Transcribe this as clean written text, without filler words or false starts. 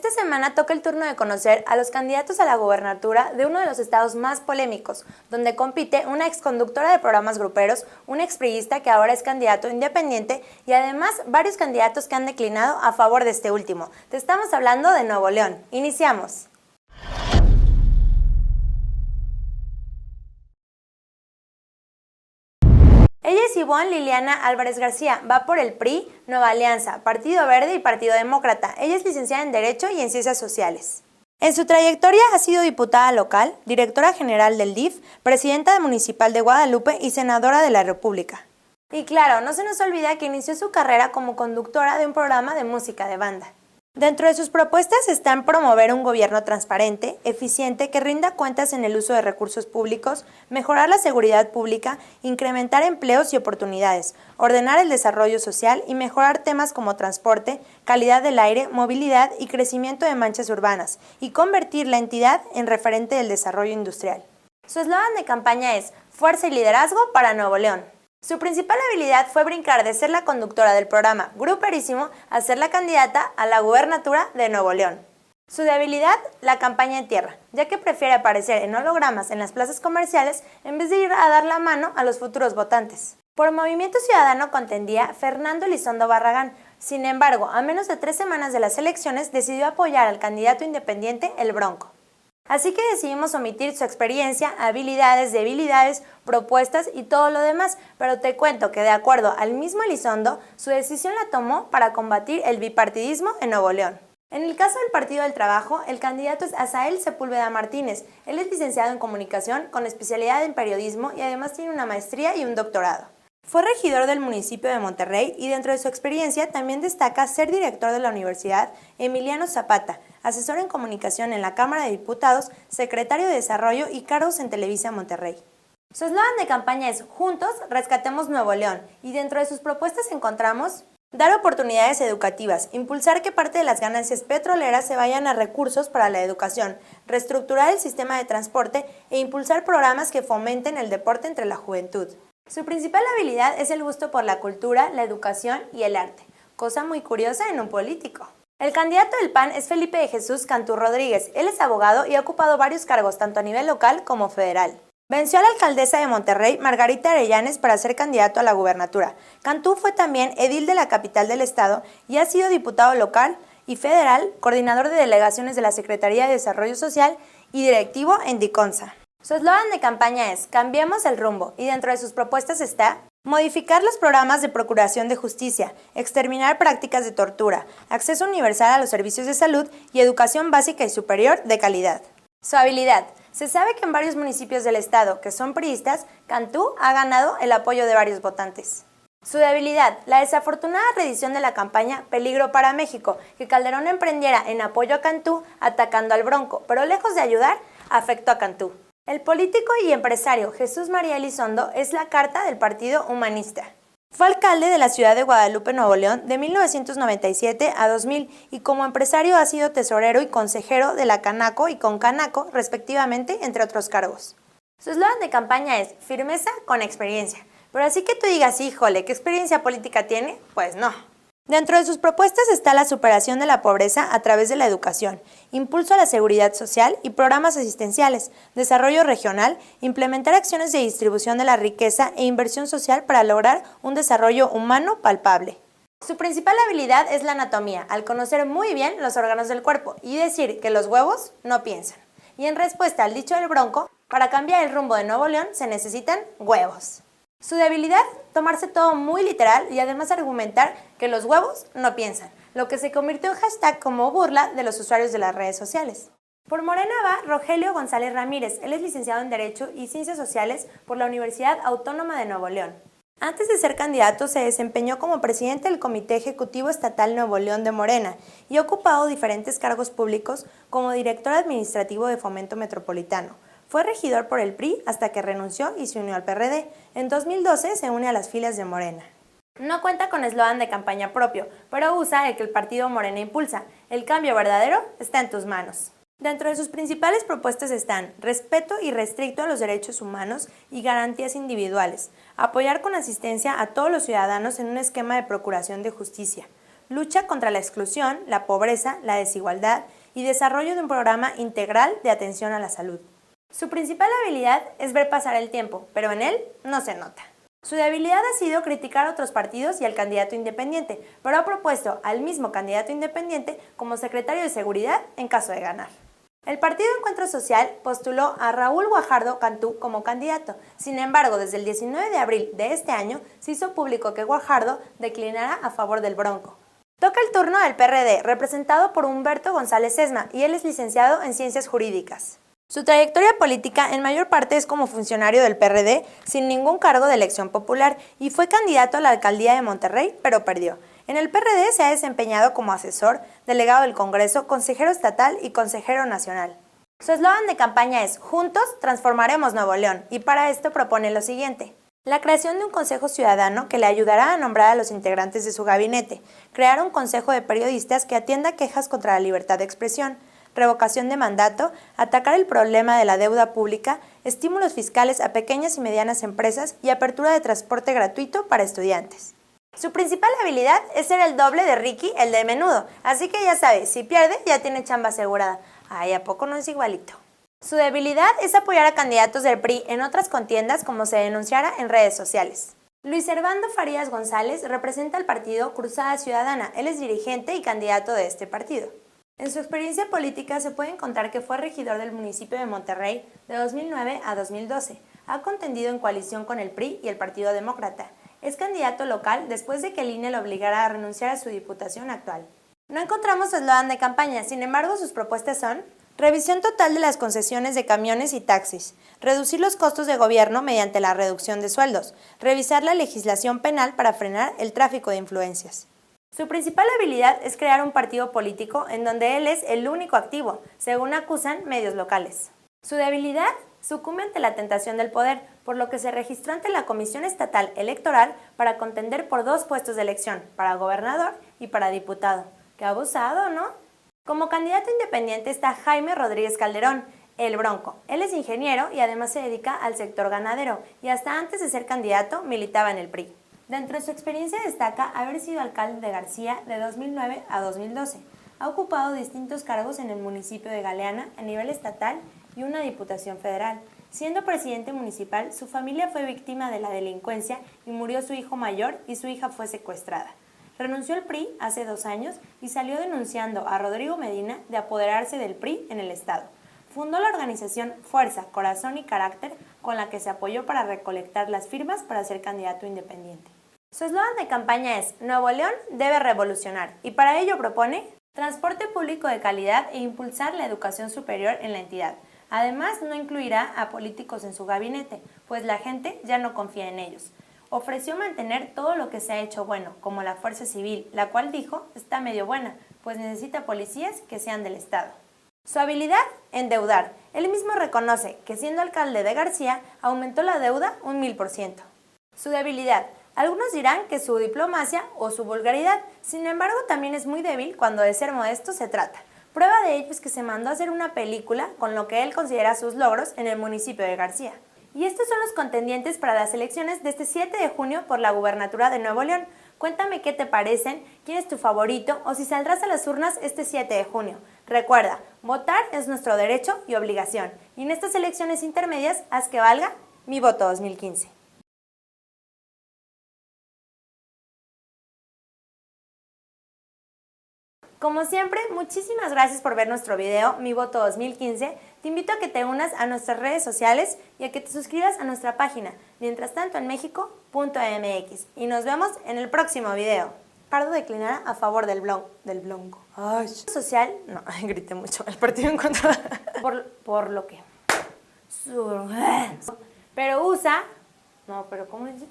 Esta semana toca el turno de conocer a los candidatos a la gobernatura de uno de los estados más polémicos, donde compite una exconductora de programas gruperos, un expriista que ahora es candidato independiente y además varios candidatos que han declinado a favor de este último. Te estamos hablando de Nuevo León. Iniciamos. Ella es Ivonne Liliana Álvarez García, va por el PRI, Nueva Alianza, Partido Verde y Partido Demócrata. Ella es licenciada en Derecho y en Ciencias Sociales. En su trayectoria ha sido diputada local, directora general del DIF, presidenta municipal de Guadalupe y senadora de la República. Y claro, no se nos olvida que inició su carrera como conductora de un programa de música de banda. Dentro de sus propuestas están promover un gobierno transparente, eficiente, que rinda cuentas en el uso de recursos públicos, mejorar la seguridad pública, incrementar empleos y oportunidades, ordenar el desarrollo social y mejorar temas como transporte, calidad del aire, movilidad y crecimiento de manchas urbanas, y convertir la entidad en referente del desarrollo industrial. Su eslogan de campaña es Fuerza y Liderazgo para Nuevo León. Su principal habilidad fue brincar de ser la conductora del programa Gruperísimo a ser la candidata a la gubernatura de Nuevo León. Su debilidad, la campaña en tierra, ya que prefiere aparecer en hologramas en las plazas comerciales en vez de ir a dar la mano a los futuros votantes. Por Movimiento Ciudadano contendía Fernando Elizondo Barragán. Sin embargo, a menos de 3 semanas de las elecciones decidió apoyar al candidato independiente El Bronco. Así que decidimos omitir su experiencia, habilidades, debilidades, propuestas y todo lo demás, pero te cuento que de acuerdo al mismo Elizondo, su decisión la tomó para combatir el bipartidismo en Nuevo León. En el caso del Partido del Trabajo, el candidato es Asael Sepúlveda Martínez. Él es licenciado en Comunicación con especialidad en Periodismo y además tiene una maestría y un doctorado. Fue regidor del municipio de Monterrey y dentro de su experiencia también destaca ser director de la Universidad Emiliano Zapata, asesor en comunicación en la Cámara de Diputados, secretario de Desarrollo y cargos en Televisa Monterrey. Su eslogan de campaña es Juntos, rescatemos Nuevo León y dentro de sus propuestas encontramos dar oportunidades educativas, impulsar que parte de las ganancias petroleras se vayan a recursos para la educación, reestructurar el sistema de transporte e impulsar programas que fomenten el deporte entre la juventud. Su principal habilidad es el gusto por la cultura, la educación y el arte, cosa muy curiosa en un político. El candidato del PAN es Felipe de Jesús Cantú Rodríguez. Él es abogado y ha ocupado varios cargos tanto a nivel local como federal. Venció a la alcaldesa de Monterrey, Margarita Arellanes, para ser candidato a la gubernatura. Cantú fue también edil de la capital del estado y ha sido diputado local y federal, coordinador de delegaciones de la Secretaría de Desarrollo Social y directivo en Diconsa. Su eslogan de campaña es Cambiemos el rumbo y dentro de sus propuestas está modificar los programas de procuración de justicia, exterminar prácticas de tortura, acceso universal a los servicios de salud y educación básica y superior de calidad. Su habilidad. Se sabe que en varios municipios del estado que son priistas, Cantú ha ganado el apoyo de varios votantes. Su debilidad, la desafortunada reedición de la campaña Peligro para México, que Calderón emprendiera en apoyo a Cantú atacando al Bronco, pero lejos de ayudar, afectó a Cantú. El político y empresario Jesús María Elizondo es la carta del Partido Humanista. Fue alcalde de la ciudad de Guadalupe, Nuevo León, de 1997 a 2000 y como empresario ha sido tesorero y consejero de la Canaco y Concanaco, respectivamente, entre otros cargos. Su eslogan de campaña es firmeza con experiencia. Pero así que tú digas, híjole, ¿qué experiencia política tiene? Pues no. Dentro de sus propuestas está la superación de la pobreza a través de la educación, impulso a la seguridad social y programas asistenciales, desarrollo regional, implementar acciones de distribución de la riqueza e inversión social para lograr un desarrollo humano palpable. Su principal habilidad es la anatomía, al conocer muy bien los órganos del cuerpo y decir que los huevos no piensan. Y en respuesta al dicho del Bronco, para cambiar el rumbo de Nuevo León se necesitan huevos. Su debilidad, tomarse todo muy literal y además argumentar que los huevos no piensan, lo que se convirtió en hashtag como burla de los usuarios de las redes sociales. Por Morena va Rogelio González Ramírez. Él es licenciado en Derecho y Ciencias Sociales por la Universidad Autónoma de Nuevo León. Antes de ser candidato se desempeñó como presidente del Comité Ejecutivo Estatal Nuevo León de Morena y ha ocupado diferentes cargos públicos como director administrativo de Fomento Metropolitano. Fue regidor por el PRI hasta que renunció y se unió al PRD. En 2012 se une a las filas de Morena. No cuenta con eslogan de campaña propio, pero usa el que el partido Morena impulsa. El cambio verdadero está en tus manos. Dentro de sus principales propuestas están respeto irrestricto a los derechos humanos y garantías individuales, apoyar con asistencia a todos los ciudadanos en un esquema de procuración de justicia, lucha contra la exclusión, la pobreza, la desigualdad y desarrollo de un programa integral de atención a la salud. Su principal habilidad es ver pasar el tiempo, pero en él no se nota. Su debilidad ha sido criticar a otros partidos y al candidato independiente, pero ha propuesto al mismo candidato independiente como secretario de Seguridad en caso de ganar. El Partido Encuentro Social postuló a Raúl Guajardo Cantú como candidato. Sin embargo, desde el 19 de abril de este año se hizo público que Guajardo declinará a favor del Bronco. Toca el turno del PRD, representado por Humberto González Esma, y él es licenciado en Ciencias Jurídicas. Su trayectoria política en mayor parte es como funcionario del PRD sin ningún cargo de elección popular y fue candidato a la alcaldía de Monterrey, pero perdió. En el PRD se ha desempeñado como asesor, delegado del Congreso, consejero estatal y consejero nacional. Su eslogan de campaña es "Juntos transformaremos Nuevo León" y para esto propone lo siguiente: la creación de un consejo ciudadano que le ayudará a nombrar a los integrantes de su gabinete, crear un consejo de periodistas que atienda quejas contra la libertad de expresión, revocación de mandato, atacar el problema de la deuda pública, estímulos fiscales a pequeñas y medianas empresas y apertura de transporte gratuito para estudiantes. Su principal habilidad es ser el doble de Ricky, el de Menudo, así que ya sabe, si pierde ya tiene chamba asegurada. Ay, ¿a poco no es igualito? Su debilidad es apoyar a candidatos del PRI en otras contiendas como se denunciara en redes sociales. Luis Servando Farías González representa al partido Cruzada Ciudadana, él es dirigente y candidato de este partido. En su experiencia política se puede contar que fue regidor del municipio de Monterrey de 2009 a 2012. Ha contendido en coalición con el PRI y el Partido Demócrata. Es candidato local después de que el INE lo obligara a renunciar a su diputación actual. No encontramos su eslogan de campaña, sin embargo sus propuestas son: revisión total de las concesiones de camiones y taxis, reducir los costos de gobierno mediante la reducción de sueldos, revisar la legislación penal para frenar el tráfico de influencias. Su principal habilidad es crear un partido político en donde él es el único activo, según acusan medios locales. Su debilidad sucumbe ante la tentación del poder, por lo que se registró ante la Comisión Estatal Electoral para contender por 2 puestos de elección, para gobernador y para diputado. ¡Qué abusado!, ¿no? Como candidato independiente está Jaime Rodríguez Calderón, el Bronco. Él es ingeniero y además se dedica al sector ganadero y hasta antes de ser candidato militaba en el PRI. Dentro de su experiencia destaca haber sido alcalde de García de 2009 a 2012. Ha ocupado distintos cargos en el municipio de Galeana a nivel estatal y una diputación federal. Siendo presidente municipal, su familia fue víctima de la delincuencia y murió su hijo mayor y su hija fue secuestrada. Renunció al PRI hace 2 años y salió denunciando a Rodrigo Medina de apoderarse del PRI en el estado. Fundó la organización Fuerza, Corazón y Carácter, con la que se apoyó para recolectar las firmas para ser candidato independiente. Su eslogan de campaña es "Nuevo León debe revolucionar" y para ello propone transporte público de calidad e impulsar la educación superior en la entidad. Además, no incluirá a políticos en su gabinete, pues la gente ya no confía en ellos. Ofreció mantener todo lo que se ha hecho bueno, como la Fuerza Civil, la cual dijo está medio buena, pues necesita policías que sean del Estado. Su habilidad, endeudar. Él mismo reconoce que siendo alcalde de García, aumentó la deuda un 1000%. Su debilidad. Algunos dirán que su diplomacia o su vulgaridad, sin embargo también es muy débil cuando de ser modesto se trata. Prueba de ello es que se mandó a hacer una película con lo que él considera sus logros en el municipio de García. Y estos son los contendientes para las elecciones de este 7 de junio por la gubernatura de Nuevo León. Cuéntame qué te parecen, quién es tu favorito o si saldrás a las urnas este 7 de junio. Recuerda, votar es nuestro derecho y obligación. Y en estas elecciones intermedias, haz que valga mi voto 2015. Como siempre, muchísimas gracias por ver nuestro video Mi Voto 2015. Te invito a que te unas a nuestras redes sociales y a que te suscribas a nuestra página, mientras tanto en México.mx. Y nos vemos en el próximo video. Pardo declinará a favor del Bronco. Ay. Social, no, grité mucho. El partido en contra. Por lo que. Pero usa. No, pero ¿cómo dice?